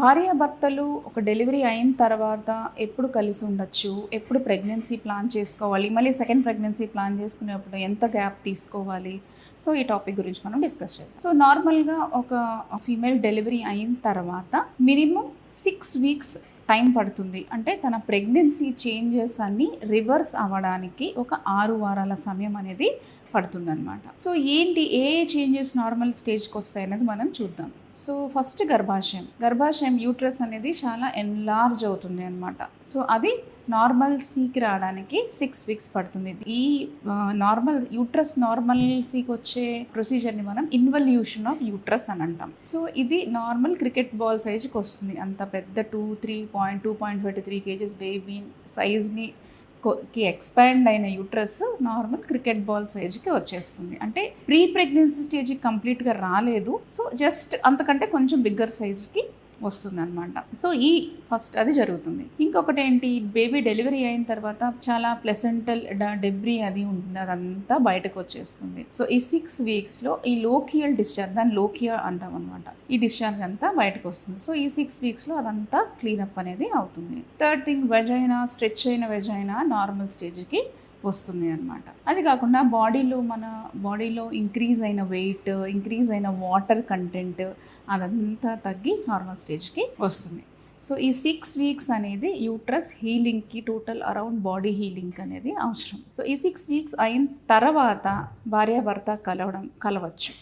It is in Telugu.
భార్యాభర్తలు ఒక డెలివరీ అయిన తర్వాత ఎప్పుడు కలిసి ఉండొచ్చు, ఎప్పుడు ప్రెగ్నెన్సీ ప్లాన్ చేసుకోవాలి, మళ్ళీ సెకండ్ ప్రెగ్నెన్సీ ప్లాన్ చేసుకునేప్పుడు ఎంత గ్యాప్ తీసుకోవాలి. సో ఈ టాపిక్ గురించి మనం డిస్కస్ చేద్దాం. సో నార్మల్గా ఒక ఫీమేల్ డెలివరీ అయిన తర్వాత మినిమం 6 వీక్స్ టైం పడుతుంది. అంటే తన ప్రెగ్నెన్సీ చేంజెస్ అన్నీ రివర్స్ అవ్వడానికి ఒక 6 వారాల సమయం అనేది పడుతుందన్నమాట. సో ఏంటి ఏ చేంజెస్ నార్మల్ స్టేజ్కి వస్తాయి అనేది మనం చూద్దాం. సో ఫస్ట్ గర్భాశయం యూట్రస్ అనేది చాలా ఎన్లార్జ్ అవుతుంది అనమాట. సో అది నార్మల్ సీకి రావడానికి 6 వీక్స్ పడుతుంది. ఈ నార్మల్ సీకి వచ్చే ప్రొసీజర్ని మనం ఇన్వల్యూషన్ ఆఫ్ యూట్రస్ అని అంటాం. సో ఇది నార్మల్ క్రికెట్ బాల్ సైజ్కి వస్తుంది. అంత పెద్ద 2.5 to 3 kgs బేబీ సైజ్ని ఎక్స్పాండ్ అయిన యూట్రస్ నార్మల్ క్రికెట్ బాల్ సైజ్కి వచ్చేస్తుంది. అంటే ప్రీ ప్రెగ్నెన్సీ స్టేజ్కి కంప్లీట్గా రాలేదు. సో జస్ట్ అంతకంటే కొంచెం బిగ్గర్ సైజ్కి వస్తుంది అనమాట. సో ఈ ఫస్ట్ అది జరుగుతుంది. ఇంకొకటి ఏంటి, బేబీ డెలివరీ అయిన తర్వాత చాలా ప్లెసెంటల్ డెబ్రీ అది ఉంటుంది, అదంతా బయటకు వచ్చేస్తుంది. సో ఈ 6 వీక్స్లో ఈ లోకియల్ డిశ్చార్జ్, దాన్ని లోకియా అంటాం అనమాట, ఈ డిశ్చార్జ్ అంతా బయటకు వస్తుంది. సో ఈ 6 వీక్స్లో అదంతా క్లీనప్ అనేది అవుతుంది. థర్డ్ థింగ్, వెజైనా, స్ట్రెచ్ అయిన వెజైనా నార్మల్ స్టేజ్కి వస్తుంది అనమాట. అది కాకుండా మన బాడీలో ఇంక్రీజ్ అయిన వెయిట్, ఇంక్రీజ్ అయిన వాటర్ కంటెంట్ అదంతా తగ్గి నార్మల్ స్టేజ్కి వస్తుంది. సో ఈ 6 వీక్స్ అనేది యూట్రస్ హీలింగ్కి, టోటల్ అరౌండ్ బాడీ హీలింగ్ అనేది అవసరం. సో ఈ 6 వీక్స్ అయిన తర్వాత భార్యాభర్త కలవచ్చు.